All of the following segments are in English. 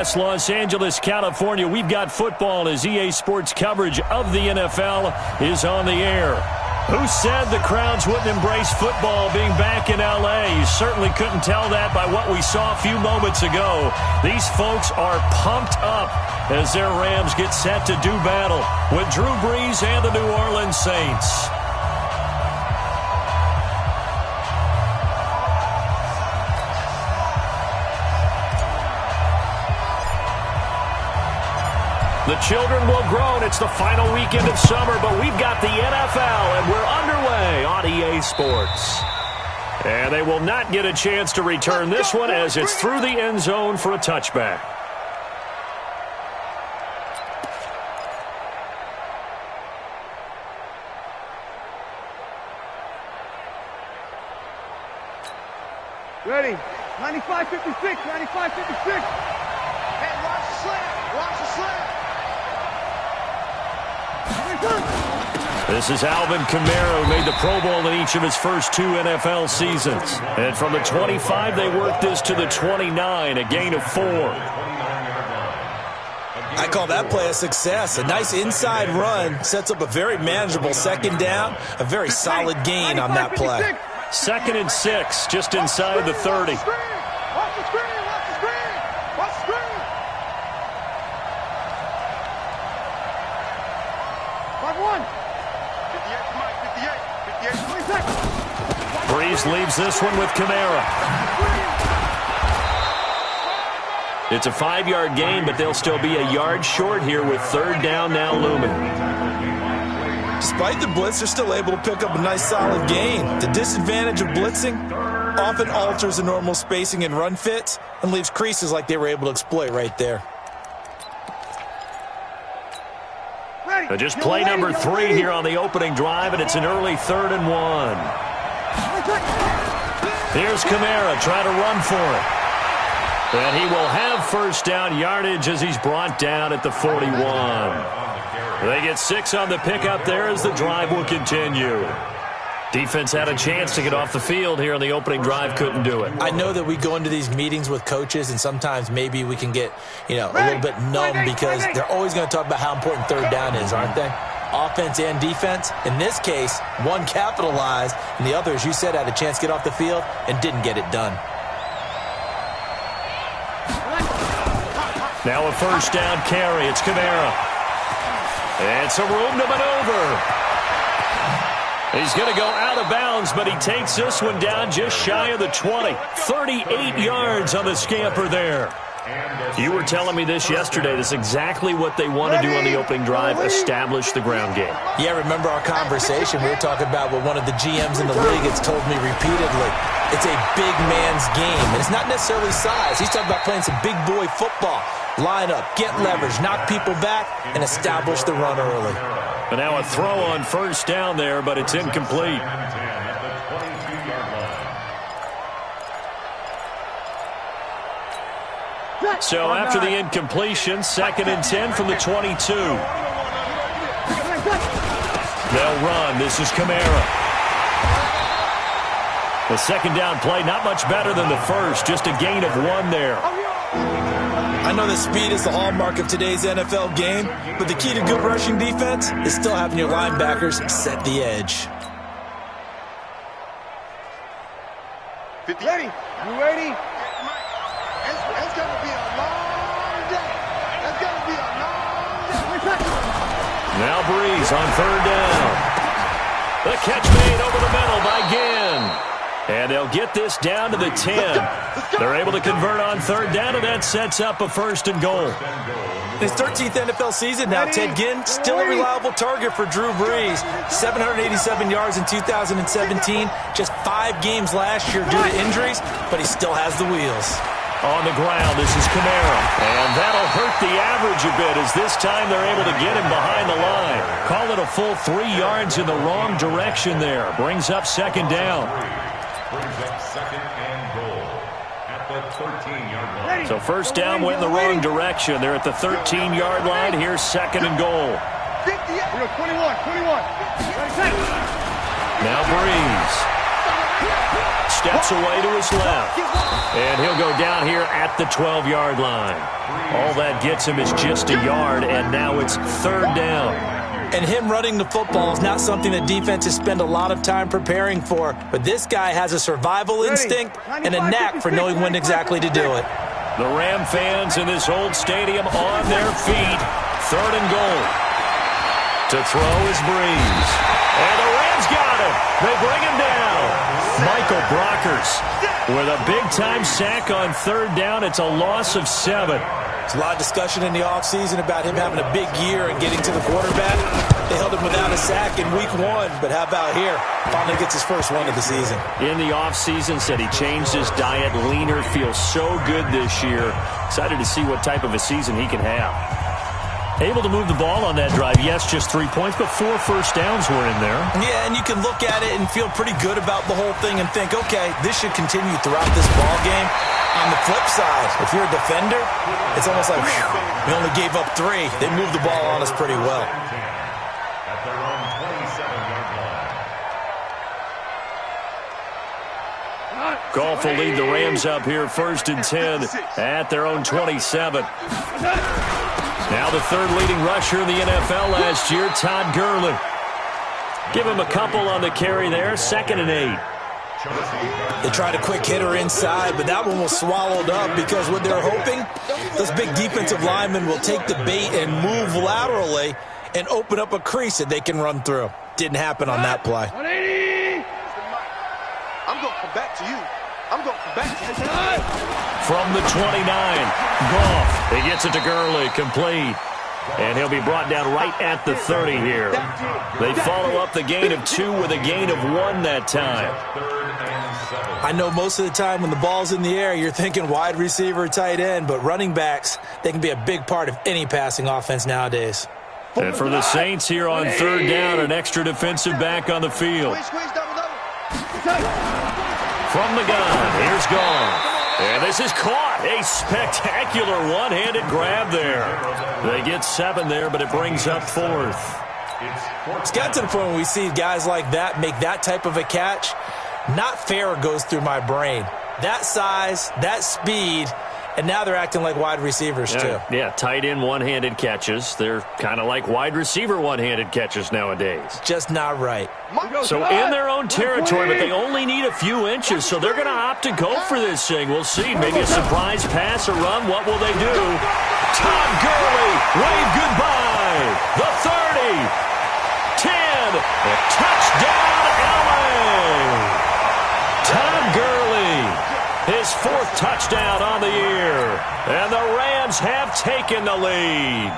Los Angeles, California, we've got football as EA Sports coverage of the NFL is on the air. Who said the crowds wouldn't embrace football being back in L.A.? You certainly couldn't tell that by what we saw a few moments ago. These folks are pumped up as their Rams get set to do battle with Drew Brees and the New Orleans Saints. The children will groan. It's the final weekend of summer, but we've got the NFL, and we're underway on EA Sports. And they will not get a chance to return this one as it's through the end zone for a touchback. Ready. 95-56, 95-56. Hey, watch the slant. Watch the slant. This is Alvin Kamara, who made the Pro Bowl in each of his first 2 NFL seasons. And from the 25, they worked this to the 29, a gain of 4. I call that play a success. A nice inside run sets up a very manageable second down, a very solid gain on that play. 2nd and 6, just inside the 30. Watch the screen. Watch the screen. Watch the screen. 5-1. 58, 58. Brees leaves this one with Kamara. It's a 5-yard gain, but they'll still be a yard short here with 3rd down now looming. Despite the blitz, they're still able to pick up a nice solid gain. The disadvantage of blitzing often alters the normal spacing and run fits and leaves creases like they were able to exploit right there. Just play number 3 here on the opening drive, and it's an early 3rd and 1. Here's Kamara trying to run for it. And he will have first down yardage as he's brought down at the 41. They get 6 on the pickup there as the drive will continue. Defense had a chance to get off the field here on the opening drive, couldn't do it. I know that we go into these meetings with coaches, and sometimes maybe we can get, a little bit numb because they're always going to talk about how important 3rd down is, aren't they? Offense and defense. In this case, one capitalized, and the other, as you said, had a chance to get off the field and didn't get it done. Now a first down carry. It's Kamara. And some room to maneuver. He's going to go out of bounds, but he takes this one down just shy of the 20. 38 yards on the scamper there. You were telling me this yesterday. This is exactly what they want to do on the opening drive, establish the ground game. Yeah, remember our conversation? We were talking about what one of the GMs in the league has told me repeatedly. It's a big man's game, and it's not necessarily size. He's talking about playing some big boy football. Line up, get leverage, knock people back, and establish the run early. And now a throw on first down there, but it's incomplete. So after the incompletion, 2nd and 10 from the 22. They'll run. This is Kamara. The second down play, not much better than the first, just a gain of 1 there. I know that speed is the hallmark of today's NFL game, but the key to good rushing defense is still having your linebackers set the edge. Ready? You ready? It's going to be a long day. It's going to be a long day. Now Brees on 3rd down. The catch made over the middle by Ginn. And they'll get this down to the 10. They're able to convert on 3rd down, and that sets up a 1st and goal. His 13th NFL season now, Ted Ginn, still a reliable target for Drew Brees. 787 yards in 2017, just 5 games last year due to injuries, but he still has the wheels. On the ground, this is Kamara. And that'll hurt the average a bit as this time they're able to get him behind the line. Call it a full 3 yards in the wrong direction there. Brings up 2nd down. Brings up 2nd and goal at the 13-yard line. So first down went in the wrong direction. They're at the 13-yard line. Here's 2nd and goal. 21. Now Brees. steps away to his left. And he'll go down here at the 12-yard line. All that gets him is just a yard, and now it's third down. And him running the football is not something that defenses spend a lot of time preparing for. But this guy has a survival instinct and a knack for knowing when exactly to do it. The Ram fans in this old stadium on their feet. Third and goal. To throw is Breeze. And the Rams got him. They bring him down. Michael Brockers with a big-time sack on third down. It's a loss of 7. There's a lot of discussion in the offseason about him having a big year and getting to the quarterback. They held him without a sack in week 1, but how about here? Finally gets his first one of the season. In the offseason, said he changed his diet, leaner, feels so good this year. Excited to see what type of a season he can have. Able to move the ball on that drive. Yes, just 3 points, but 4 first downs were in there. Yeah, and you can look at it and feel pretty good about the whole thing and think, okay, this should continue throughout this ball game. On the flip side, if you're a defender, it's almost like, whew, we only gave up 3. They moved the ball on us pretty well. At their own 27-yard line. Goff will lead the Rams up here first and 10 at their own 27. Now the third leading rusher in the NFL last year, Todd Gurley. Give him a couple on the carry there, 2nd and 8. They tried a quick hitter inside, but that one was swallowed up because what they're hoping, those big defensive linemen will take the bait and move laterally and open up a crease that they can run through. Didn't happen on that play. 180. I'm going to come back to you. I'm going to come back to you. From the 29, Goff. He gets it to Gurley, complete. And he'll be brought down right at the 30 here. They follow up the gain of 2 with a gain of 1 that time. I know most of the time when the ball's in the air, you're thinking wide receiver, tight end, but running backs, they can be a big part of any passing offense nowadays. And for the Saints here on third down, an extra defensive back on the field. From the gun, here's Goff. And this is caught. A spectacular one-handed grab there. They get 7 there, but it brings up 4th. It's got to the point when we see guys like that make that type of a catch. Not fair goes through my brain. That size, that speed, and now they're acting like wide receivers too. Yeah, tight end one-handed catches. They're kind of like wide receiver one-handed catches nowadays. Just not right. So in their own territory, but they only need a few inches, so they're going to opt to go for this thing. We'll see. Maybe a surprise pass or run. What will they do? Todd Gurley, wave goodbye. The 30, 10, touchdown LA. Todd Gurley, his 4th touchdown on the year. And the Rams have taken the lead.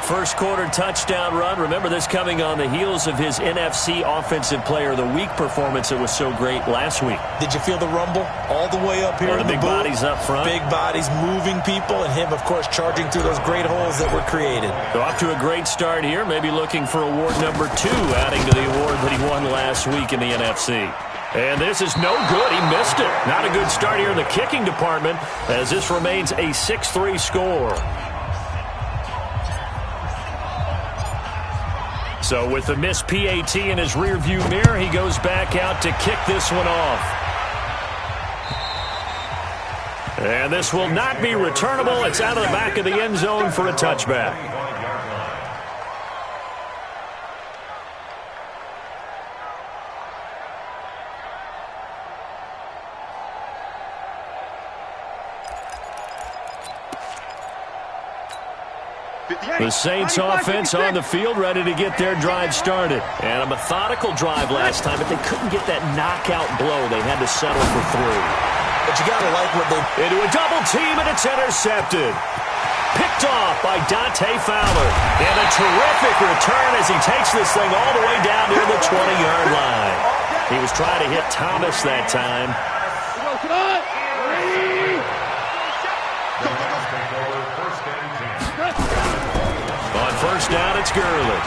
First quarter touchdown run. Remember this coming on the heels of his NFC Offensive Player of the Week performance that was so great last week. Did you feel the rumble all the way up here in the big booth? Bodies up front. Big bodies moving people, and him, of course, charging through those great holes that were created. So off to a great start here. Maybe looking for award number 2, adding to the award that he won last week in the NFC. And this is no good. He missed it. Not a good start here in the kicking department as this remains a 6-3 score. So with the missed PAT in his rearview mirror, he goes back out to kick this one off. And this will not be returnable. It's out of the back of the end zone for a touchback. The Saints offense on the field, ready to get their drive started. And a methodical drive last time, but they couldn't get that knockout blow. They had to settle for 3. But you got to like what they... Into a double team, and it's intercepted. Picked off by Dante Fowler. And a terrific return as he takes this thing all the way down near the 20-yard line. He was trying to hit Thomas that time. On first down, it's Gurley.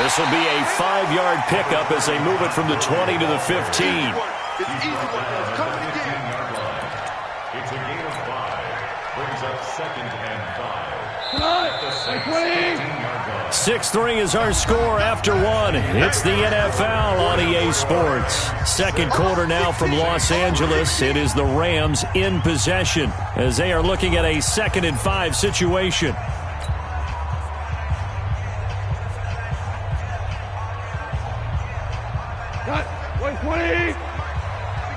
This will be a 5-yard pickup as they move it from the 20 to the 15. It's a gain of 5. Brings brings up 2nd and 5. 6-3 is our score after one. It's the NFL on EA Sports. Second quarter now from Los Angeles. It is the Rams in possession as they are looking at a 2nd and 5 situation. Got 120. Pick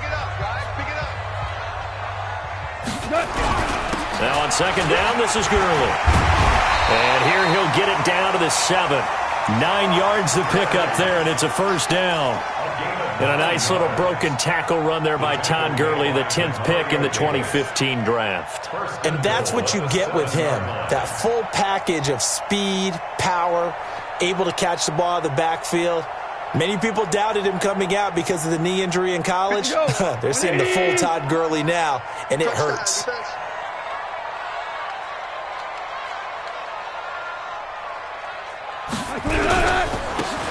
it up, guys. Pick it up. Now on 2nd down, this is Gurley. And here he'll get it down to the 7. 9 yards to pick up there, and it's a 1st down. And a nice little broken tackle run there by Todd Gurley, the 10th pick in the 2015 draft. And that's what you get with him, that full package of speed, power, able to catch the ball out of the backfield. Many people doubted him coming out because of the knee injury in college. They're seeing the full Todd Gurley now, and it hurts.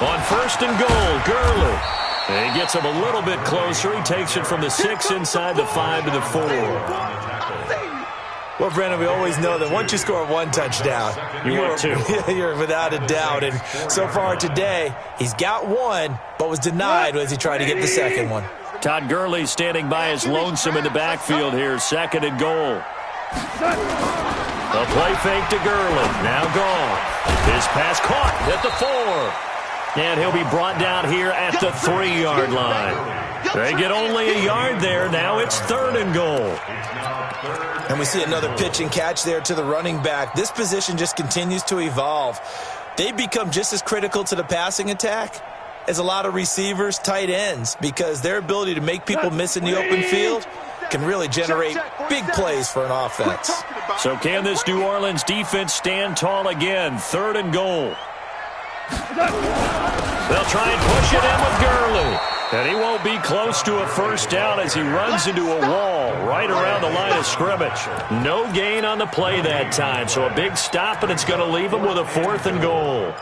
On 1st and goal, Gurley. And he gets him a little bit closer. He takes it from the 6 inside the 5 to the 4. Well, Brandon, we always know that once you score one touchdown, you're without a doubt. And so far today, he's got one, but was denied as he tried to get the second one. Todd Gurley standing by his lonesome in the backfield here. 2nd and goal. A play fake to Gurley. Now gone. His pass caught at the 4. And he'll be brought down here at the 3-yard line. They get only a yard there. Now it's 3rd and goal. And we see another pitch and catch there to the running back. This position just continues to evolve. They become just as critical to the passing attack as a lot of receivers, tight ends, because their ability to make people miss in the open field can really generate big plays for an offense. So can this New Orleans defense stand tall again? 3rd and goal. They'll try and push it in with Gurley. And he won't be close to a 1st down as he runs into a wall right around the line of scrimmage. No gain on the play that time. So a big stop, and it's going to leave him with a 4th and goal.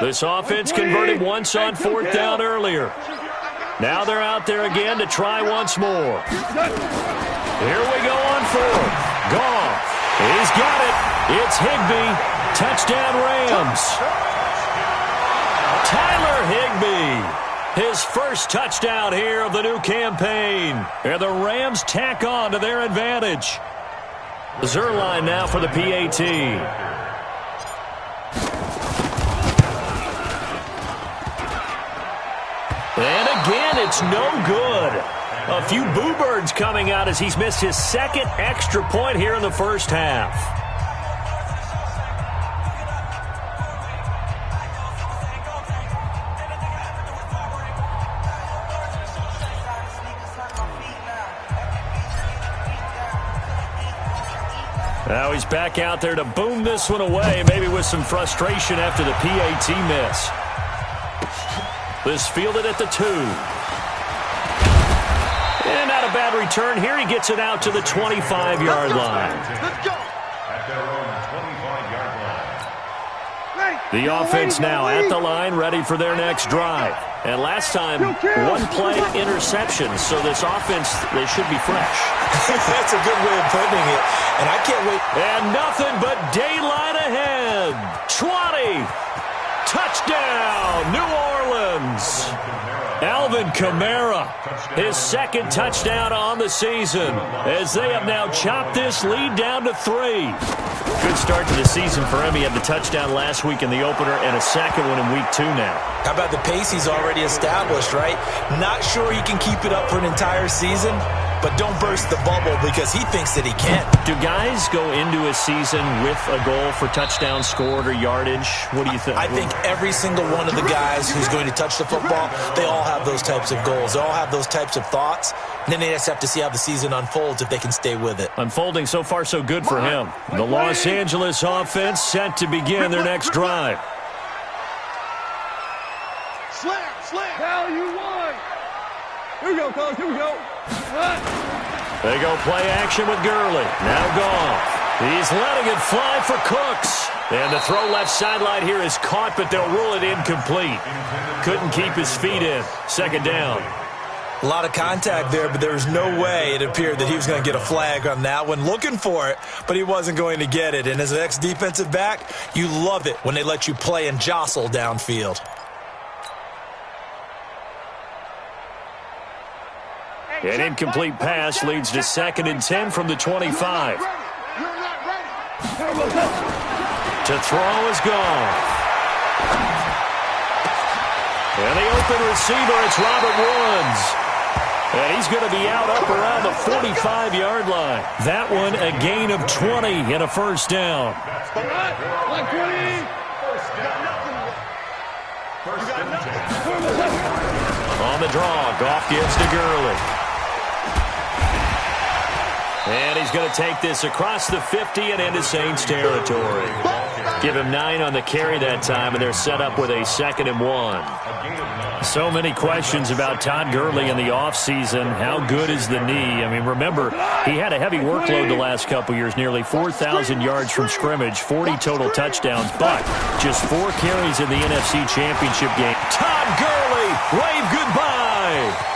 This offense converted once on 4th down earlier. Now they're out there again to try once more. Here we go on 4th. Goff. He's got it. It's Higbee. Touchdown Rams. Tyler Higbee. His 1st touchdown here of the new campaign. And the Rams tack on to their advantage. Zerline now for the PAT. And again, it's no good. A few boo birds coming out as he's missed his 2nd extra point here in the 1st half. Now he's back out there to boom this one away, maybe with some frustration after the PAT miss. This fielded at the 2. And not a bad return here. He gets it out to the 25-yard line. Let's go. At their own 25-yard line. The offense now at the line, ready for their next drive. And last time, one play interception. So this offense, they should be fresh. That's a good way of putting it. And I can't wait. And nothing but daylight ahead. 20. Touchdown, New Orleans. Alvin Kamara, his 2nd touchdown on the season, as they have now chopped this lead down to 3. Good start to the season for him. He had the touchdown last week in the opener and a 2nd one in week 2 now. How about the pace he's already established, right? Not sure he can keep it up for an entire season, but don't burst the bubble because he thinks that he can. Do guys go into a season with a goal for touchdown scored or yardage? What do you think? I think every single one of the guys who's going to touch the football, they all have those types of goals. They all have those types of thoughts. And then they just have to see how the season unfolds if they can stay with it. Unfolding so far so good for him. The Los Angeles offense set to begin their next drive. Slam. Cal, you won. Here we go, fellas. Here we go. They go play action with Gurley. Now Goff. He's letting it fly for Cooks. And the throw left sideline here is caught, but they'll rule it incomplete. Couldn't keep his feet in. Second down. A lot of contact there, but there was no way it appeared that he was going to get a flag on that one. Looking for it, but he wasn't going to get it. And as an ex-defensive back, you love it when they let you play and jostle downfield. An incomplete pass leads to 2nd and 10 from the 25. To throw is Goff. And the open receiver, it's Robert Woods. And he's going to be out up around the 45-yard line. That one a gain of 20 and a first down. On the draw, Goff gives to Gurley. And he's going to take this across the 50 and into Saints territory. Give him 9 on the carry that time, and they're set up with a 2nd and 1. So many questions about Todd Gurley in the offseason. How good is the knee? I mean, remember, he had a heavy workload the last couple years, nearly 4,000 yards from scrimmage, 40 total touchdowns, but just 4 carries in the NFC Championship game. Todd Gurley, wave goodbye.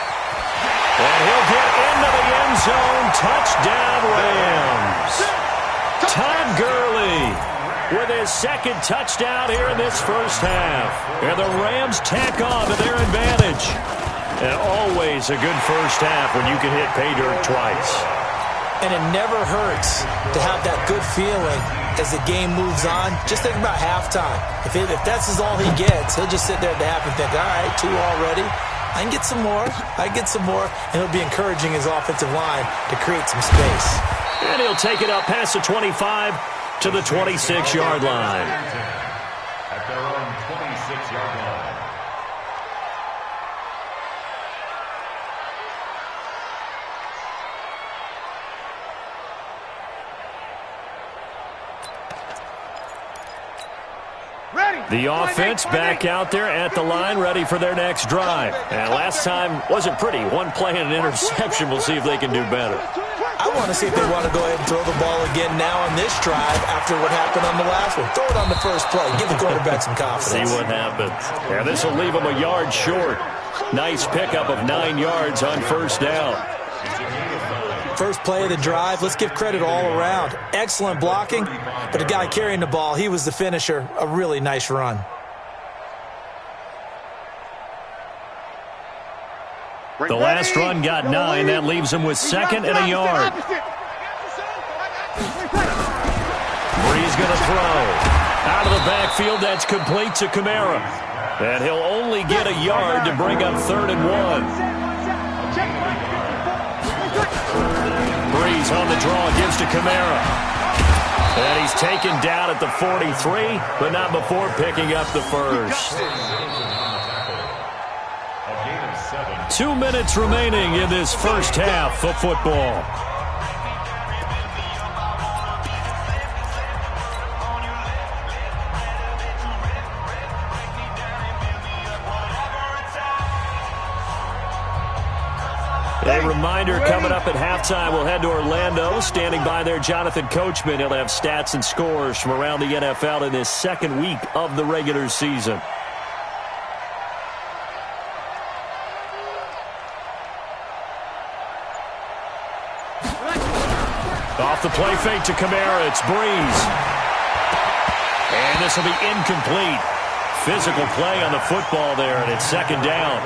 And he'll get into the end zone. Touchdown, Rams. Todd Gurley with his 2nd touchdown here in this first half. And the Rams tack on to their advantage. And always a good first half when you can hit pay dirt twice. And it never hurts to have that good feeling as the game moves on. Just think about halftime. If that's all he gets, he'll just sit there at the half and think, all right, 2 already. I can get some more. And he'll be encouraging his offensive line to create some space. And he'll take it up past the 25 to the 26-yard line. At their own 26-yard line. The offense back out there at the line, ready for their next drive. And last time wasn't pretty. 1 play and an interception. We'll see if they can do better. I want to see if they want to go ahead and throw the ball again now on this drive after what happened on the last one. Throw it on the first play. Give the quarterback some confidence. See what happens. Yeah, this will leave them a yard short. Nice pickup of 9 yards on first down. First play of the drive, let's give credit all around. Excellent blocking, but the guy carrying the ball, he was the finisher. A really nice run. The last run got 9. That leaves him with 2nd and a yard. Brees going to throw. Out of the backfield, that's complete to Kamara. And he'll only get a yard to bring up 3rd and 1. Brees on the draw, gives to Kamara. And he's taken down at the 43, but not before picking up the first. 2 minutes remaining in this first half of football. A reminder coming up at halftime, we'll head to Orlando. Standing by there, Jonathan Coachman. He'll have stats and scores from around the NFL in this 2nd week of the regular season. Off the play fake to Kamara, it's Brees. And this will be incomplete. Physical play on the football there, and it's 2nd down.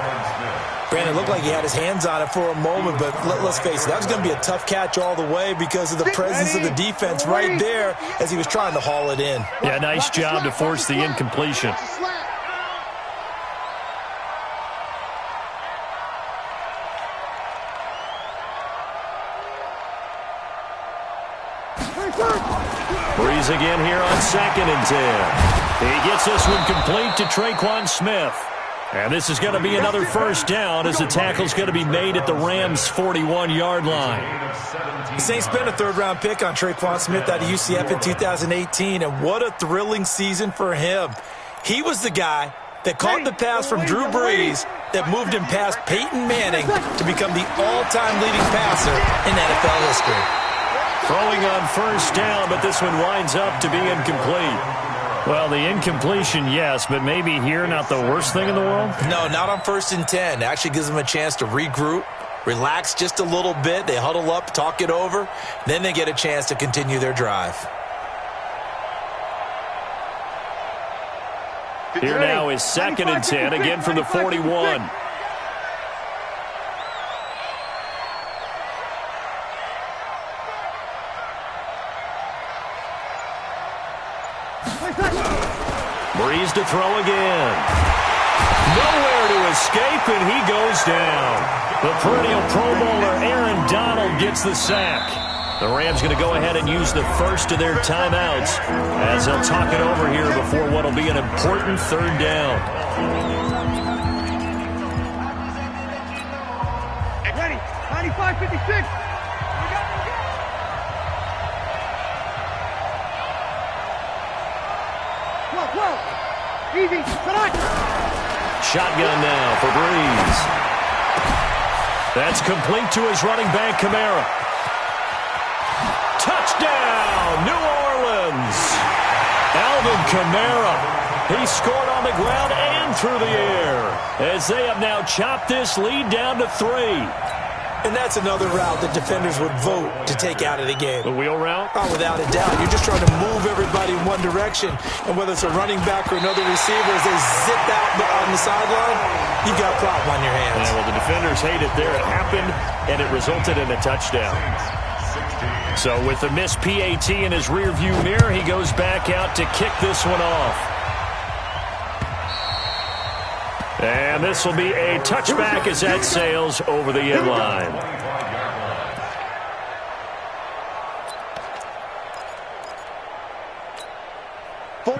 Brandon, it looked like he had his hands on it for a moment, but let's face it, that was going to be a tough catch all the way because of the presence of the defense right there as he was trying to haul it in. Yeah, nice job to force the incompletion. Brees again here on 2nd and 10. He gets this one complete to Traquan Smith. And this is going to be another first down as the tackle's going to be made at the Rams' 41-yard line. The Saints spent a 3rd-round pick on Traquan Smith out of UCF in 2018, and what a thrilling season for him. He was the guy They caught the pass from Drew Brees that moved him past Peyton Manning to become the all-time leading passer in NFL history. Throwing on first down, but this one winds up to be incomplete. Well, the incompletion, yes, but maybe here not the worst thing in the world? No, not on 1st and 10. It actually gives them a chance to regroup, relax just a little bit. They huddle up, talk it over. Then they get a chance to continue their drive. Here now is 2nd and 10, again from the 41. Breeze to throw again. Nowhere to escape, and he goes down. The perennial Pro Bowler Aaron Donald gets the sack. The Rams going to go ahead and use the first of their timeouts as they'll talk it over here before what will be an important 3rd down. Ready. 95-56. Easy. Shotgun now for Breeze. That's complete to his running back, Kamara. Touchdown, New Orleans. Alvin Kamara. He scored on the ground and through the air as they have now chopped this lead down to 3. And that's another route that defenders would vote to take out of the game. The wheel route? Oh, without a doubt. You're just trying to move everybody in one direction. And whether it's a running back or another receiver, as they zip out on the sideline, you've got a problem on your hands. Yeah, well, the defenders hate it there. It happened, and it resulted in a touchdown. So with the missed PAT in his rearview mirror, he goes back out to kick this one off. And this will be a touchback as that sails over the end line.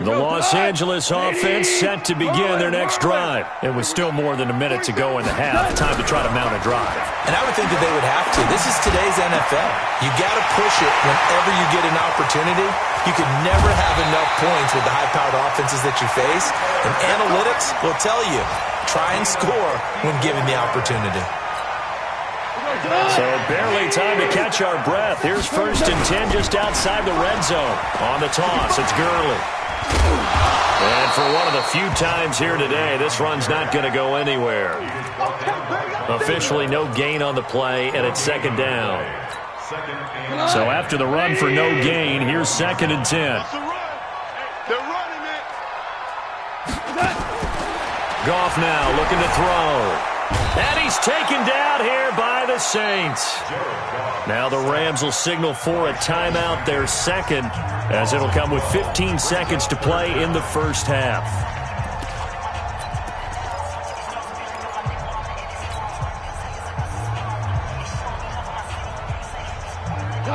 The Los Angeles offense set to begin their next drive. It was still more than a minute to go in the half. Time to try to mount a drive. And I would think that they would have to. This is today's NFL. You got to push it whenever you get an opportunity. You can never have enough points with the high-powered offenses that you face. And analytics will tell you, try and score when given the opportunity. So barely time to catch our breath. Here's 1st and 10 just outside the red zone. On the toss, it's Gurley. And for one of the few times here today, this run's not going to go anywhere. Officially no gain on the play, and it's 2nd down. So after the run for no gain, here's 2nd and 10. Goff now looking to throw. And he's taken down here by the Saints. Now the Rams will signal for a timeout, their 2nd, as it'll come with 15 seconds to play in the first half.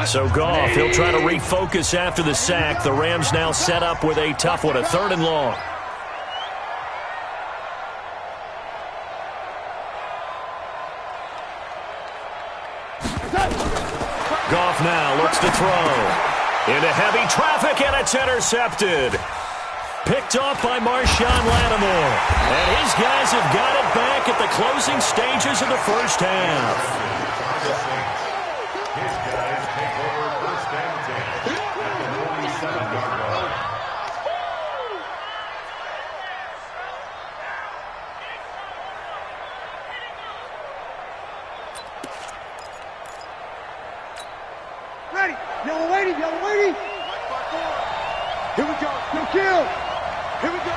So Goff, he'll try to refocus after the sack. The Rams now set up with a tough one, a 3rd and long. Goff now looks to throw. Into heavy traffic, and it's intercepted. Picked off by Marshawn Lattimore. And his guys have got it back at the closing stages of the first half. His guys take over 1st and 10 at the 47-yard line. Ready. Yellow lady. Here we go. No kill. Here we go.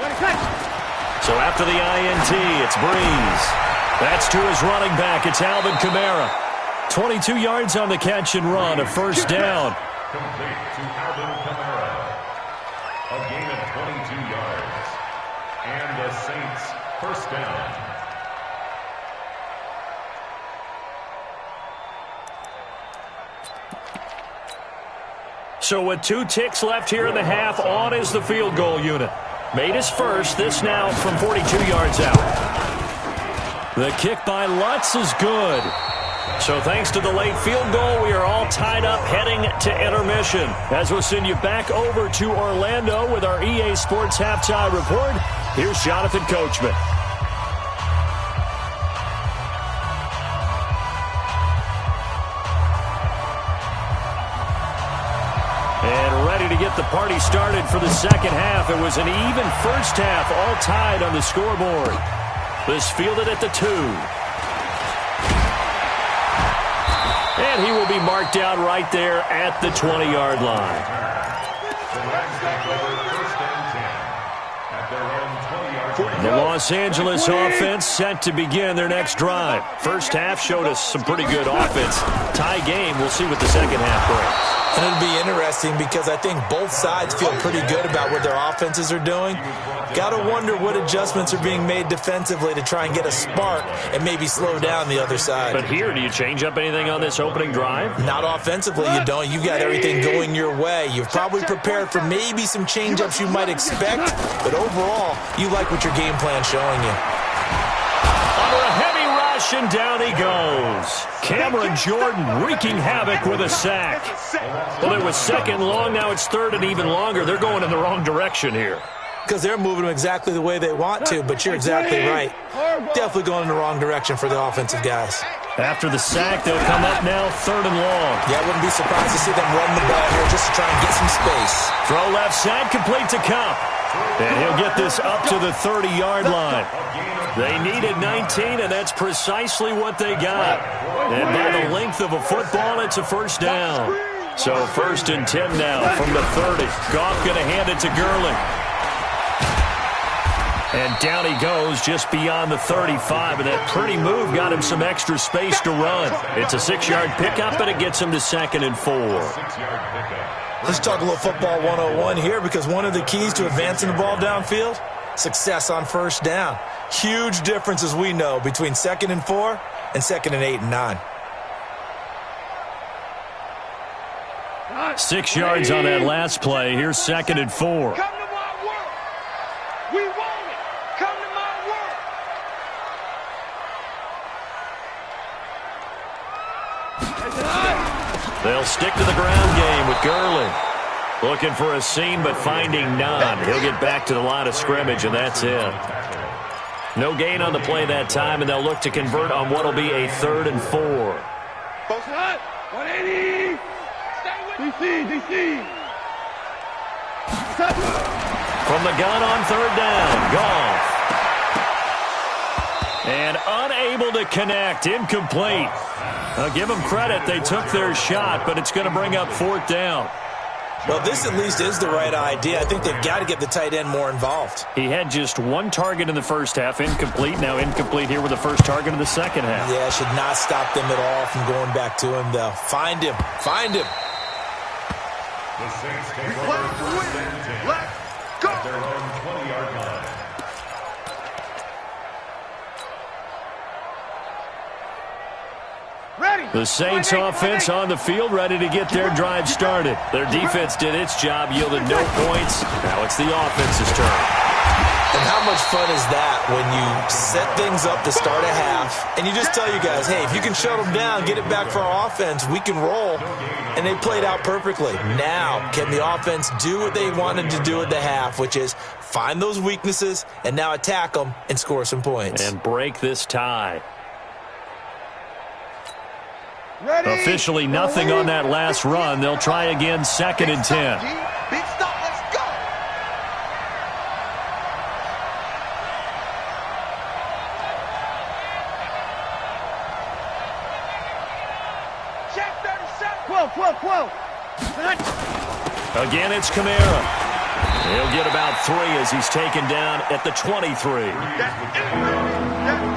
Ready, catch. So after the INT, it's Breeze. That's to his running back. It's Alvin Kamara. 22 yards on the catch and run, a 1st down. Complete to Alvin Kamara. A gain of 22 yards. And the Saints 1st down. So with 2 ticks left here in the half, on is the field goal unit. Made his first, this now from 42 yards out. The kick by Lutz is good. So thanks to the late field goal, we are all tied up heading to intermission. As we'll send you back over to Orlando with our EA Sports Halftime Report, here's Jonathan Coachman. And ready to get the party started for the second half. It was an even first half, all tied on the scoreboard. This fielded at the 2. And he will be marked down right there at the 20-yard line. The Los Angeles offense set to begin their next drive. First half showed us some pretty good offense. Tie game. We'll see what the second half brings. And it'll be interesting because I think both sides feel pretty good about what their offenses are doing. Got to wonder what adjustments are being made defensively to try and get a spark and maybe slow down the other side. But here, do you change up anything on this opening drive? Not offensively, you don't. You got everything going your way. You've probably prepared for maybe some change-ups you might expect, but overall, you like what your game plan's showing you. Under a heavy rush, and down he goes. Cameron Jordan wreaking havoc with a sack. Well, it was second long. Now it's third and even longer. They're going in the wrong direction here. Because they're moving them exactly the way they want to, but you're exactly right. Definitely going in the wrong direction for the offensive guys. After the sack, they'll come up now third and long. Yeah, I wouldn't be surprised to see them run the ball here just to try and get some space. Throw left side, complete to Cup. And he'll get this up to the 30-yard line. They needed 19, and that's precisely what they got. And by the length of a football, it's a first down. So first and 10 now from the 30. Goff going to hand it to Gurley. And down he goes just beyond the 35, and that pretty move got him some extra space to run. It's a 6-yard pickup, and it gets him to 2nd and 4. Let's talk a little football 101 here, because one of the keys to advancing the ball downfield, success on first down. Huge difference, as we know, between 2nd and 4 and 2nd and 8 and 9. 6 yards on that last play. Here's 2nd and 4. Come to my world. We want it. Come to my world. They'll stick to the ground game with Gurley. Looking for a seam, but finding none. He'll get back to the line of scrimmage, and that's it. No gain on the play that time, and they'll look to convert on what will be a 3rd and 4. 180. DC. From the gun on 3rd down, Goff. And unable to connect, incomplete. I'll give them credit, they took their shot, but it's going to bring up 4th down. Well, this at least is the right idea. I think they've got to get the tight end more involved. He had just 1 target in the first half, incomplete. Now incomplete here with the first target in the second half. Yeah, should not stop them at all from going back to him, though. Find him. The Saints take over first and 10 Let's go. at their own 20-yard line. Ready. The Saints offense on the field, ready to get their drive started. Their defense did its job, yielded no points. Now it's the offense's turn. And how much fun is that when you set things up to start a half, and you just tell you guys, hey, if you can shut them down, get it back for our offense, we can roll. And they played out perfectly. Now, can the offense do what they wanted to do at the half, which is find those weaknesses and now attack them and score some points. And break this tie. Ready. Officially nothing on that last run. They'll try again, 2nd and 10. Big stop. Let's go. Check 37. 12. Again, it's Kamara. He'll get about 3 as he's taken down at the 23.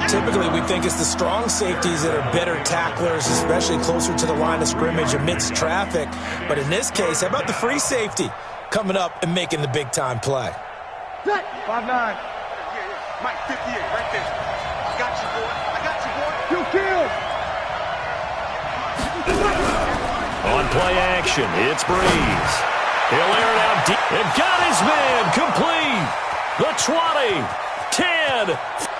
Typically, we think it's the strong safeties that are better tacklers, especially closer to the line of scrimmage amidst traffic. But in this case, how about the free safety coming up and making the big-time play? 5'9". Mike, 58, right there. I got you, boy. Two kills. On play action, it's Breeze. He'll air it out deep. And got his man complete. The 20. 10.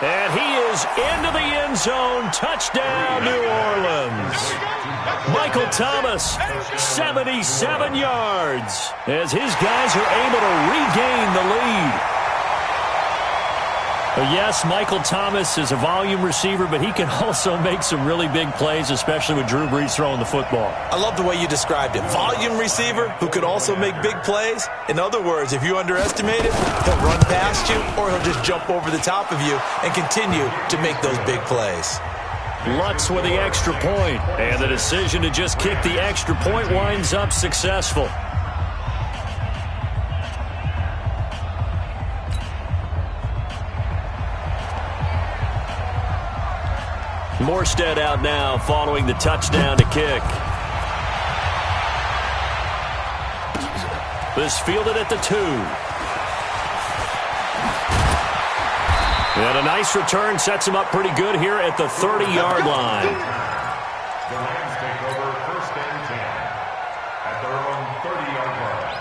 And he is into the end zone. Touchdown, New Orleans. Michael Thomas, 77 yards, as his guys are able to regain the lead. Yes, Michael Thomas is a volume receiver, but he can also make some really big plays, especially with Drew Brees throwing the football. I love the way you described it. Volume receiver who could also make big plays. In other words, if you underestimate him, he'll run past you or he'll just jump over the top of you and continue to make those big plays. Lutz with the extra point, and the decision to just kick the extra point winds up successful. Morstead out now following the touchdown to kick. This fielded at the 2. And a nice return sets him up pretty good here at the 30-yard line. The Rams take over 1st and 10 at their own 30-yard line.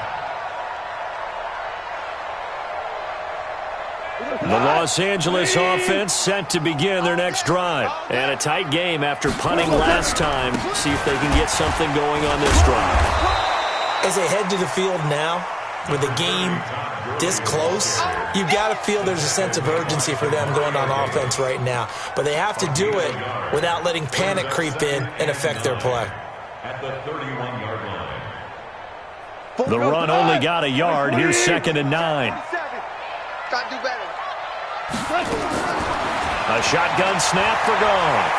The Los Angeles offense set to begin their next drive. And a tight game after punting last time. See if they can get something going on this drive. As they head to the field now, with the game this close, you've got to feel there's a sense of urgency for them going on offense right now. But they have to do it without letting panic creep in and affect their play. At the 31-yard line. The run only got a yard. Here's 2nd and 9. Got to do better. A shotgun snap for Goff.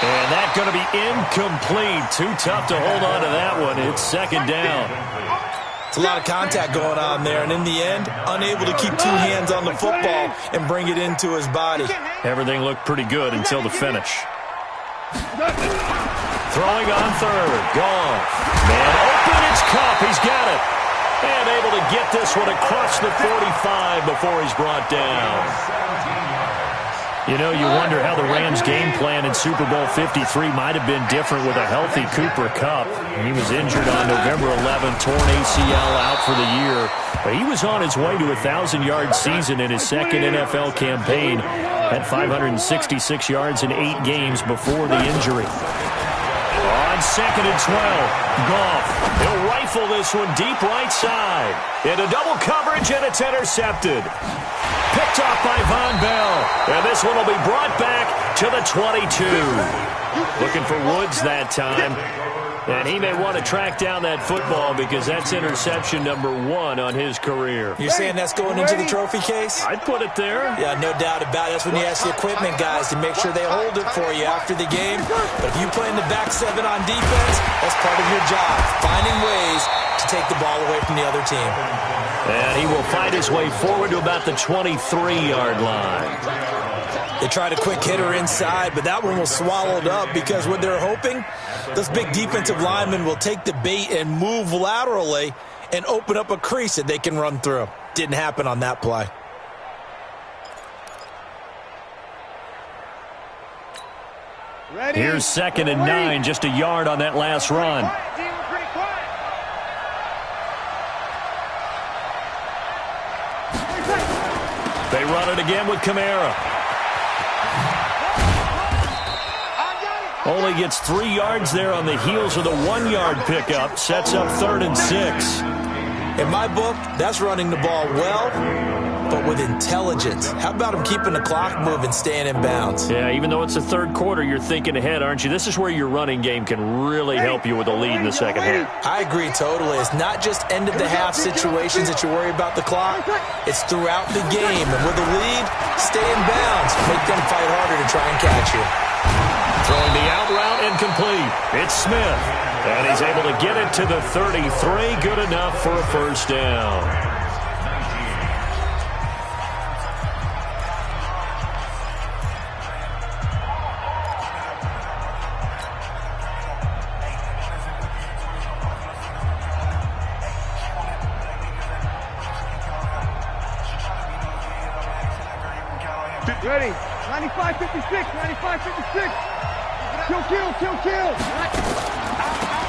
And that's going to be incomplete. Too tough to hold on to that one. It's 2nd down. It's a lot of contact going on there, and in the end, unable to keep 2 hands on the football and bring it into his body. Everything looked pretty good until the finish. Throwing on 3rd. Goff. Man open. It's Kupp. He's got it. And able to get this one across the 45 before he's brought down. You know, you wonder how the Rams' game plan in Super Bowl 53 might have been different with a healthy Cooper Kupp. He was injured on November 11th, torn ACL out for the year. But he was on his way to a 1,000-yard season in his 2nd NFL campaign. Had 566 yards in 8 games before the injury. On 2nd and 12, Goff. He'll rifle this one deep right side. Into double coverage, and it's intercepted. Picked off by Von Bell. And this one will be brought back to the 22. Looking for Woods that time. And he may want to track down that football because that's interception number 1 on his career. You're saying that's going into the trophy case? I'd put it there. Yeah, no doubt about it. That's when you ask the equipment guys to make sure they hold it for you after the game. But if you play in the back 7 on defense, that's part of your job, finding ways to take the ball away from the other team. And he will fight his way forward to about the 23-yard line. They tried a quick hitter inside, but that one was swallowed up because what they're hoping, those big defensive linemen will take the bait and move laterally and open up a crease that they can run through. Didn't happen on that play. Here's 2nd and 9, just a yard on that last run. They run it again with Kamara. Only gets 3 yards there on the heels of the 1-yard pickup. Sets up 3rd and 6. In my book, that's running the ball well, but with intelligence. How about him keeping the clock moving, staying in bounds? Yeah, even though it's the 3rd quarter, you're thinking ahead, aren't you? This is where your running game can really help you with a lead in the 2nd half. I agree totally. It's not just end-of-the-half situations that you worry about the clock. It's throughout the game. And with a lead, stay in bounds. Make them fight harder to try and catch you. Throwing the out route incomplete. It's Smith. And he's able to get it to the 33. Good enough for a 1st down. Ready. 95-56. 95-56. Kill.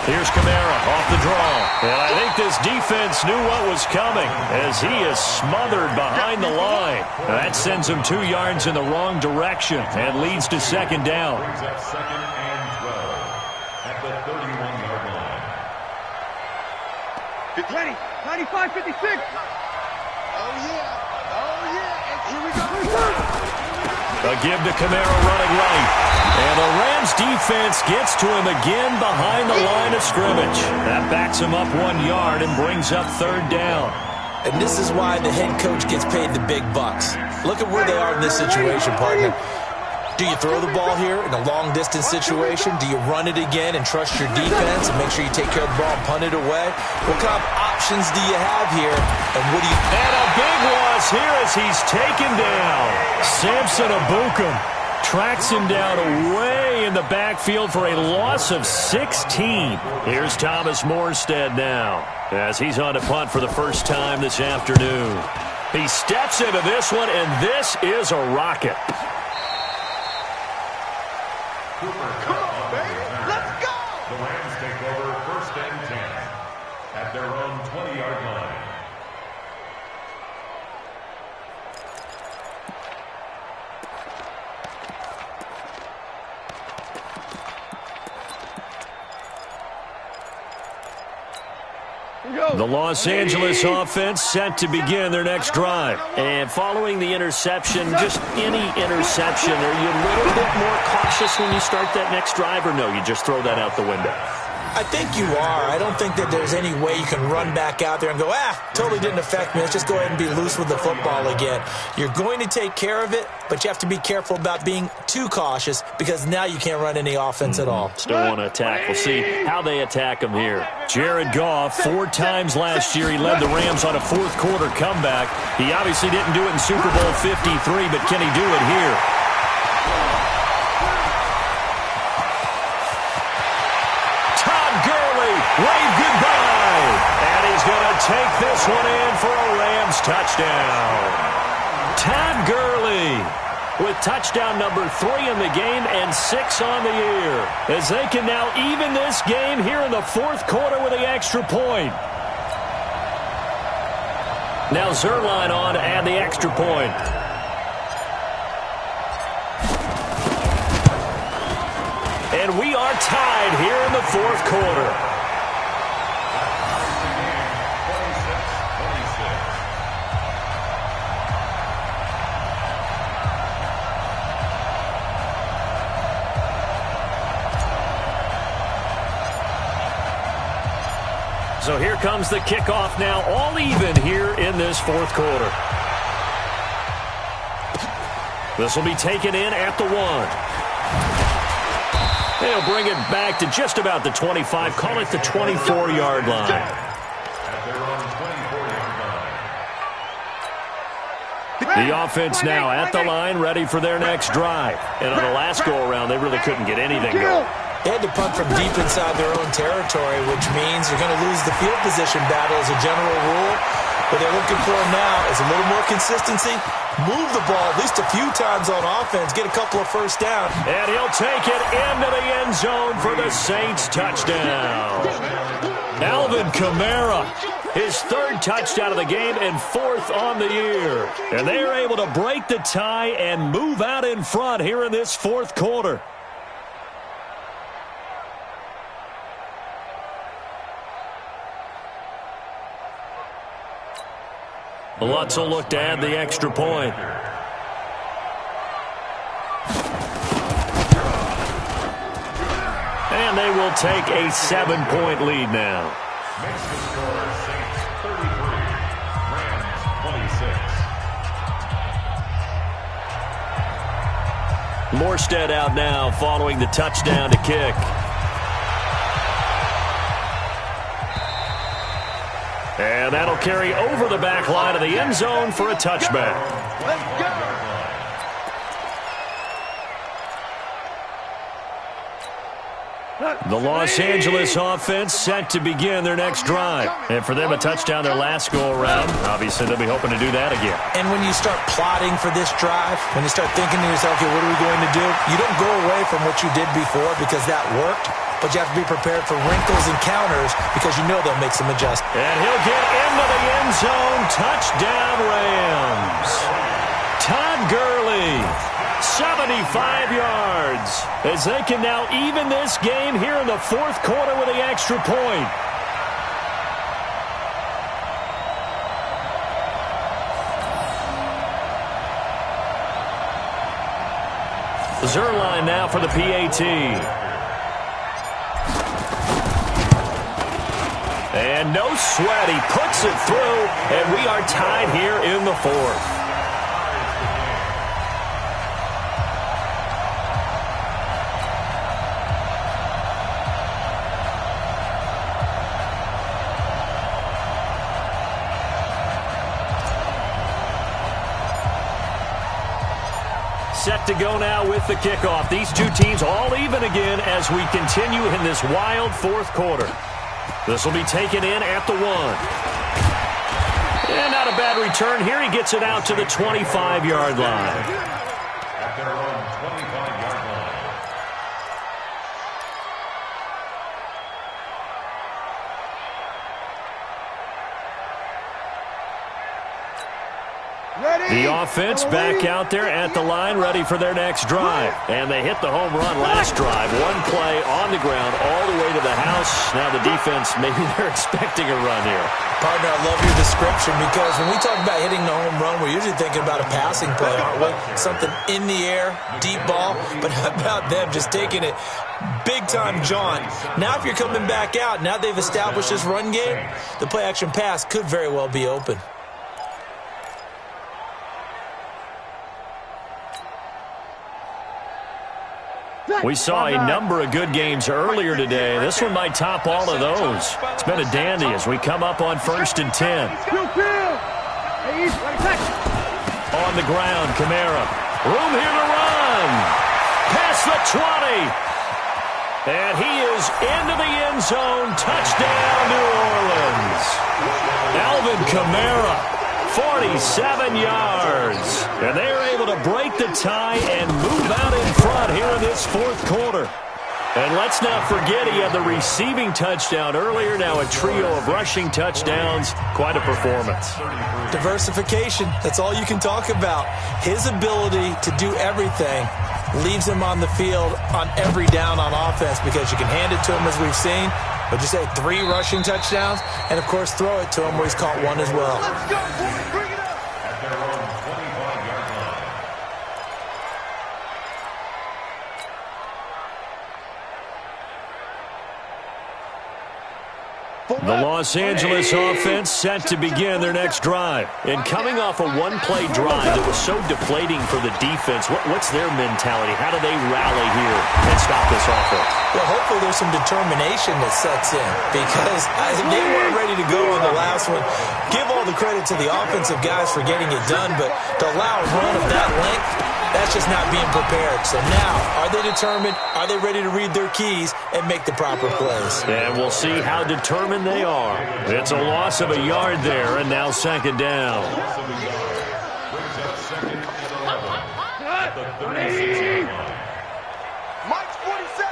Here's Kamara off the draw. And I think this defense knew what was coming as he is smothered behind the line. That sends him 2 yards in the wrong direction and leads to second down. Brings up second and 12 at the 31-yard line. 20, 95, 56. Oh, yeah. Oh, yeah. And here we go. A give to Kamara running right. And the Rams defense gets to him again behind the line of scrimmage. That backs him up 1 yard and brings up third down. And this is why the head coach gets paid the big bucks. Look at where they are in this situation, partner. Do you throw the ball here in a long-distance situation? Do you run it again and trust your defense and make sure you take care of the ball and punt it away? What kind of options do you have here? And what do you... And a big loss here as he's taken down. Samson Abukum tracks him down away in the backfield for a loss of 16. Here's Thomas Morstead now as he's on to punt for the first time this afternoon. He steps into this one, and this is a rocket. Come on, baby. Let's go. The Rams take over first and 10 at their own 20-yard line. The Los Angeles offense set to begin their next drive. And following the interception, just any interception, are you a little bit more cautious when you start that next drive, or no, you just throw that out the window? I think you are. I don't think that there's any way you can run back out there and go, totally didn't affect me. Let's just go ahead and be loose with the football again. You're going to take care of it, but you have to be careful about being too cautious because now you can't run any offense at all. Still want to attack. We'll see how they attack him here. Jared Goff, 4 times last year, he led the Rams on a fourth-quarter comeback. He obviously didn't do it in Super Bowl 53, but can he do it here? Wave goodbye. And he's going to take this one in for a Rams touchdown. Todd Gurley with touchdown number 3 in the game and 6 on the year, as they can now even this game here in the fourth quarter with the extra point. Now Zerline on to add the extra point. And we are tied here in the fourth quarter. So here comes the kickoff now, all even here in this fourth quarter. This will be taken in at the 1. They'll bring it back to just about the 25, call it the 24-yard line. At their own 24-yard line. The offense now at the line, ready for their next drive. And on the last go-around, they really couldn't get anything going. They had to punt from deep inside their own territory, which means you're going to lose the field position battle as a general rule. What they're looking for now is a little more consistency, move the ball at least a few times on offense, get a couple of first down. And he'll take it into the end zone for the Saints touchdown. Alvin Kamara, his 3rd touchdown of the game and 4th on the year. And they are able to break the tie and move out in front here in this fourth quarter. Lutz will look to add the extra point. And they will take a 7-point lead now. Makes the score Saints 33, Rams 26. Morstead out now following the touchdown to kick. And that'll carry over the back line of the end zone for a touchback. Let's go. The Los Angeles offense set to begin their next drive. And for them, a touchdown their last go-around. Obviously, they'll be hoping to do that again. And when you start plotting for this drive, when you start thinking to yourself, okay, what are we going to do? You don't go away from what you did before because that worked, but you have to be prepared for wrinkles and counters because you know they'll make some adjustments. And he'll get into the end zone. Touchdown, Rams. Todd Gurley, 75 yards, as they can now even this game here in the fourth quarter with the extra point. Zerline now for the PAT. And no sweat, he puts it through, and we are tied here in the fourth. Set to go now with the kickoff. These two teams all even again as we continue in this wild fourth quarter. This will be taken in at the 1. And not a bad return here. He gets it out to the 25-yard line. At their own 25-yard line. The offense back out there at the line, ready for their next drive. And they hit the home run last drive. One play on the ground all the way to the house. Now the defense, maybe they're expecting a run here. Partner, I love your description because when we talk about hitting the home run, we're usually thinking about a passing play, aren't we? Something in the air, deep ball. But how about them just taking it big-time jaunt? Now if you're coming back out, now they've established this run game, the play-action pass could very well be open. We saw a number of good games earlier today. This one might top all of those. It's been a dandy as we come up on 1st and 10. On the ground, Kamara. Room here to run. Past the 20. And he is into the end zone. Touchdown, New Orleans. Alvin Kamara. 47 yards. And they're able to break the tie and move out in front here in this fourth quarter. And let's not forget he had the receiving touchdown earlier. Now a trio of rushing touchdowns. Quite a performance. Diversification. That's all you can talk about. His ability to do everything leaves him on the field on every down on offense because you can hand it to him as we've seen. Would you say 3 rushing touchdowns? And, of course, throw it to him where he's caught one as well. Let's go, boys. Bring it up. At their own 25-yard line. The Los Angeles offense set to begin their next drive. And coming off a one-play drive that was so deflating for the defense, what's their mentality? How do they rally here and stop this offense? Well, hopefully there's some determination that sets in because they weren't ready to go on the last one. Give all the credit to the offensive guys for getting it done, but to allow a run of that length, that's just not being prepared. So now, are they determined? Are they ready to read their keys and make the proper plays? And we'll see how determined they are. It's a loss of a yard there, and now second down. Loss of a yard. Brings up second and 11. At the 36-yard line. Mike's 47.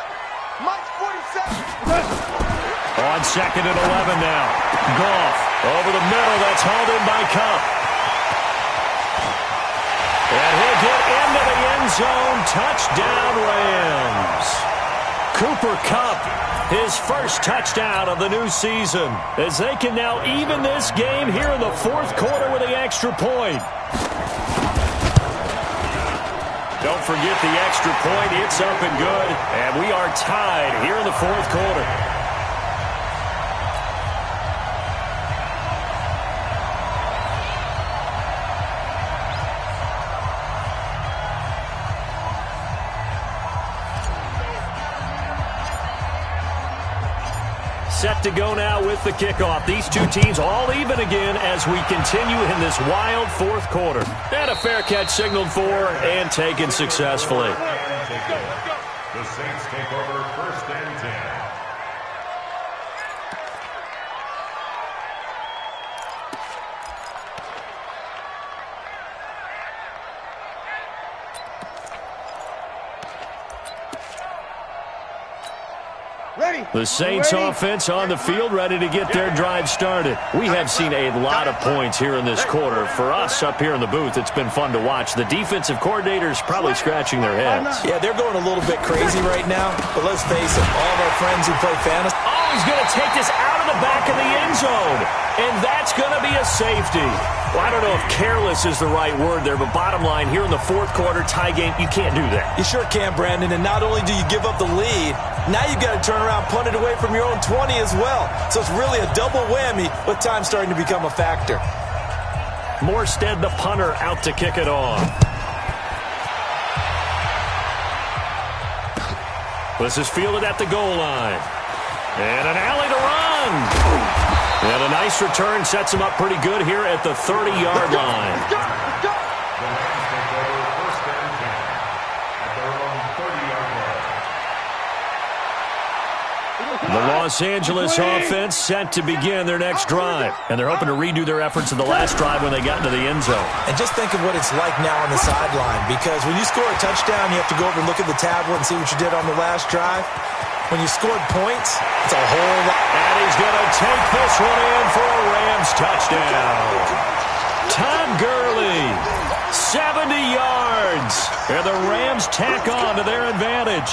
Mike's 47. On second and 11 now. Goff over the middle. That's hauled in by Kupp. And he'll get into the end zone. Touchdown, Rams. Cooper Kupp, his first touchdown of the new season, as they can now even this game here in the fourth quarter with the extra point. Don't forget the extra point. It's up and good. And we are tied here in the fourth quarter. Set to go now with the kickoff. These two teams all even again as we continue in this wild fourth quarter. And a fair catch signaled for and taken successfully. The Saints take over 1st and 10. The Saints offense on the field, ready to get their drive started. We have seen a lot of points here in this quarter. For us up here in the booth, it's been fun to watch. The defensive coordinators probably scratching their heads. Yeah, they're going a little bit crazy right now, but let's face it, all of our friends who play fantasy. Oh, he's going to take this out of the back of the end zone, and that's going to be a safety. Well, I don't know if careless is the right word there, but bottom line, here in the 4th quarter, tie game, you can't do that. You sure can, Brandon, and not only do you give up the lead, now you've got to turn around, punt it away from your own 20 as well. So it's really a double whammy with time starting to become a factor. Morstead, the punter, out to kick it off. This is fielded at the goal line. And an alley to run. And a nice return sets him up pretty good here at the 30-yard line. The Rams take over 1st and 10 at their own 30-yard line. The Los Angeles offense set to begin their next drive. And they're hoping to redo their efforts of the last drive when they got into the end zone. And just think of what it's like now on the sideline, because when you score a touchdown, you have to go over and look at the tablet and see what you did on the last drive. When you scored points, it's a whole lot. And he's going to take this one in for a Rams touchdown. Todd Gurley, 70 yards. And the Rams tack on to their advantage.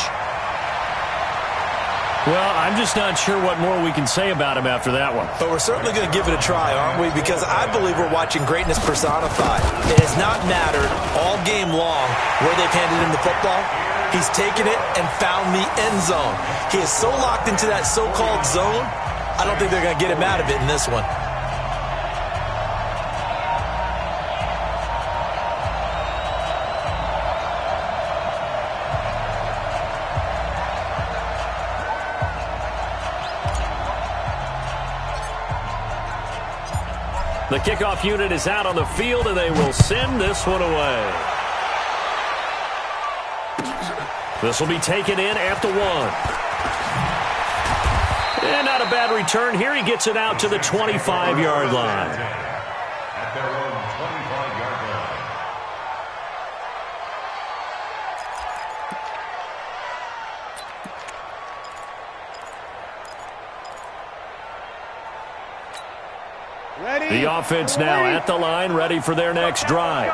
Well, I'm just not sure what more we can say about him after that one. But we're certainly going to give it a try, aren't we? Because I believe we're watching greatness personified. It has not mattered all game long where they've handed him the football. He's taken it and found the end zone. He is so locked into that so-called zone, I don't think they're going to get him out of it in this one. The kickoff unit is out on the field, and they will send this one away. This will be taken in at the 1. And not a bad return here. He gets it out to the 25-yard line. At their own 25-yard line. The offense now at the line, ready for their next drive.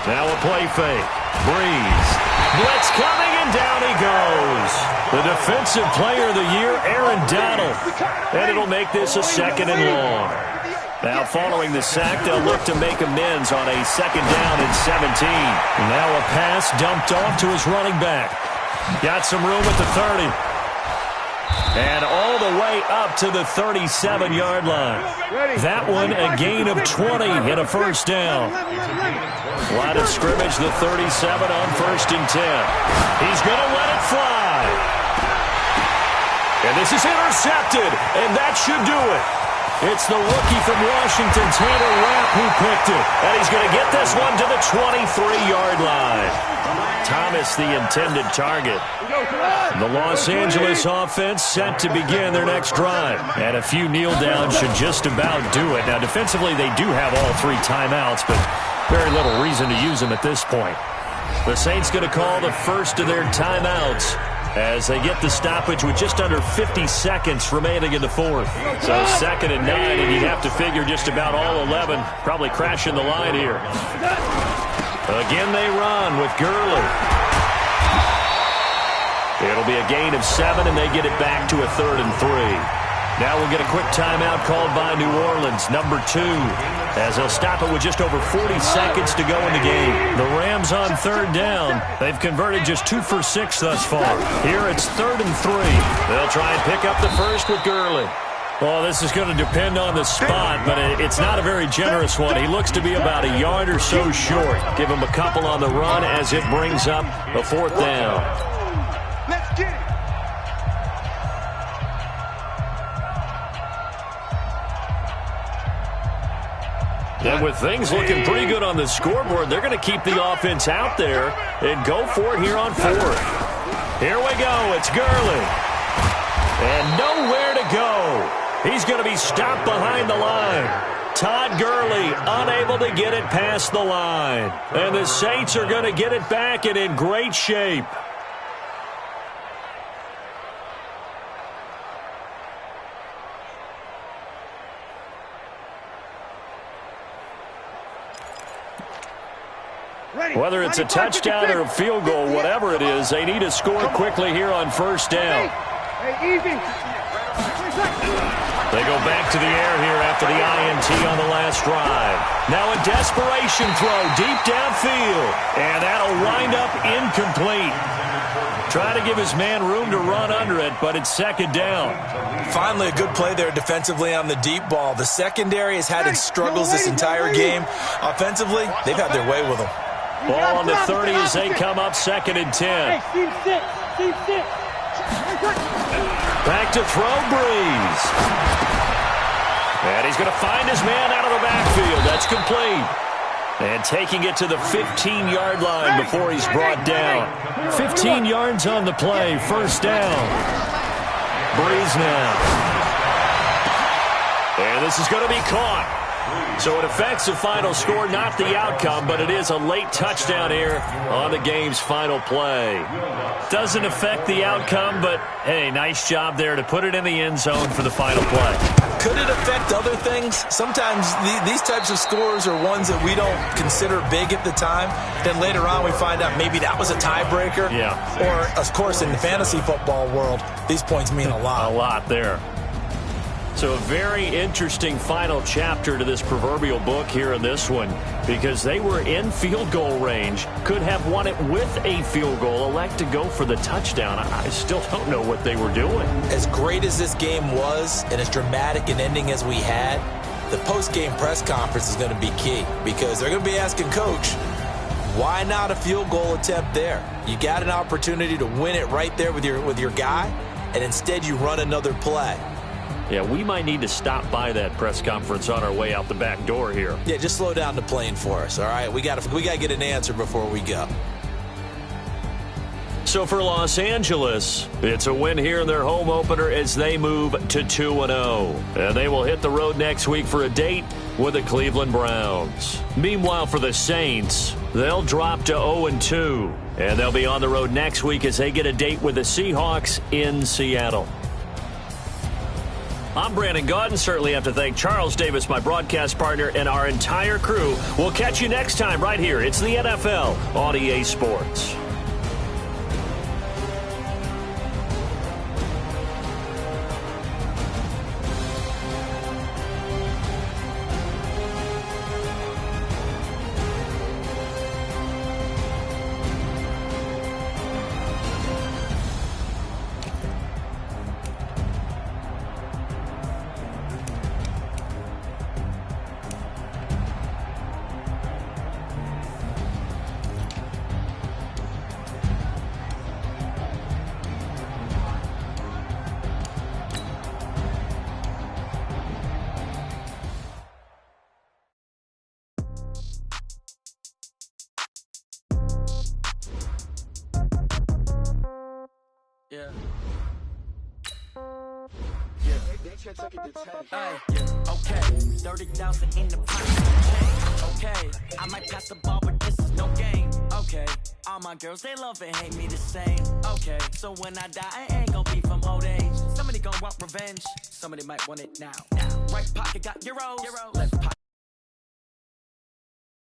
Now a play fake. Breeze. Blitz coming, and down he goes. The defensive player of the year, Aaron Donald. And it'll make this a 2nd and long. Now following the sack, they'll look to make amends on a 2nd down and 17. Now a pass dumped off to his running back. Got some room at the 30. And all the way up to the 37-yard line. That one a gain of 20 and a 1st down. Line of scrimmage, the 37 on 1st and 10. He's going to let it fly. And this is intercepted, and that should do it. It's the rookie from Washington, Tanner Rapp, who picked it. And he's going to get this one to the 23-yard line. Thomas, the intended target. The Los Angeles offense set to begin their next drive. And a few kneel downs should just about do it. Now, defensively, they do have all 3 timeouts, but very little reason to use them at this point. The Saints going to call the first of their timeouts as they get the stoppage with just under 50 seconds remaining in the 4th. So 2nd and 9, and you'd have to figure just about all 11 probably crashing the line here. Again, they run with Gurley. It'll be a gain of 7, and they get it back to a 3rd and 3. Now we'll get a quick timeout called by New Orleans, number 2, as they'll stop it with just over 40 seconds to go in the game. The Rams on 3rd down. They've converted just 2 for 6 thus far. Here it's 3rd and 3. They'll try and pick up the first with Gurley. Well, this is going to depend on the spot, but it's not a very generous one. He looks to be about a yard or so short. Give him a couple on the run as it brings up a 4th down. Let's get it. And with things looking pretty good on the scoreboard, they're going to keep the offense out there and go for it here on fourth. Here we go. It's Gurley. And nowhere to go. He's going to be stopped behind the line. Todd Gurley unable to get it past the line. And the Saints are going to get it back and in great shape. Whether it's a touchdown or a field goal, whatever it is, they need to score quickly here on first down. They go back to the air here after the INT on the last drive. Now a desperation throw deep downfield. And that'll wind up incomplete. Trying to give his man room to run under it, but it's second down. Finally, a good play there defensively on the deep ball. The secondary has had its struggles this entire game. Offensively, they've had their way with them. Ball on the 30 as they come up second and 10. Back to throw, Breeze. And he's going to find his man out of the backfield. That's complete. And taking it to the 15-yard line before he's brought down. 15 yards on the play. First down. Breeze now. And this is going to be caught. So it affects the final score, not the outcome, but it is a late touchdown here on the game's final play. Doesn't affect the outcome, but, hey, nice job there to put it in the end zone for the final play. Could it affect other things? Sometimes these types of scores are ones that we don't consider big at the time. Then later on we find out maybe that was a tiebreaker. Yeah. Or, of course, in the fantasy football world, these points mean a lot. A lot there. So a very interesting final chapter to this proverbial book here in this one, because they were in field goal range, could have won it with a field goal, elect to go for the touchdown. I still don't know what they were doing. As great as this game was and as dramatic an ending as we had, the post-game press conference is going to be key, because they're going to be asking Coach, why not a field goal attempt there? You got an opportunity to win it right there with your guy, and instead you run another play. Yeah, we might need to stop by that press conference on our way out the back door here. Yeah, just slow down the plane for us, all right? We got to get an answer before we go. So for Los Angeles, it's a win here in their home opener as they move to 2-0. And they will hit the road next week for a date with the Cleveland Browns. Meanwhile, for the Saints, they'll drop to 0-2. And they'll be on the road next week as they get a date with the Seahawks in Seattle. I'm Brandon Gaudin. Certainly have to thank Charles Davis, my broadcast partner, and our entire crew. We'll catch you next time right here. It's the NFL on EA Sports. Yeah. Okay, 30,000 in the pocket. Okay, I might pass the ball, but this is no game. Okay, all my girls, they love and hate me the same. Okay, so when I die, I ain't gonna be from old age. Somebody gonna want revenge, somebody might want it now. Right pocket got euros, left pocket.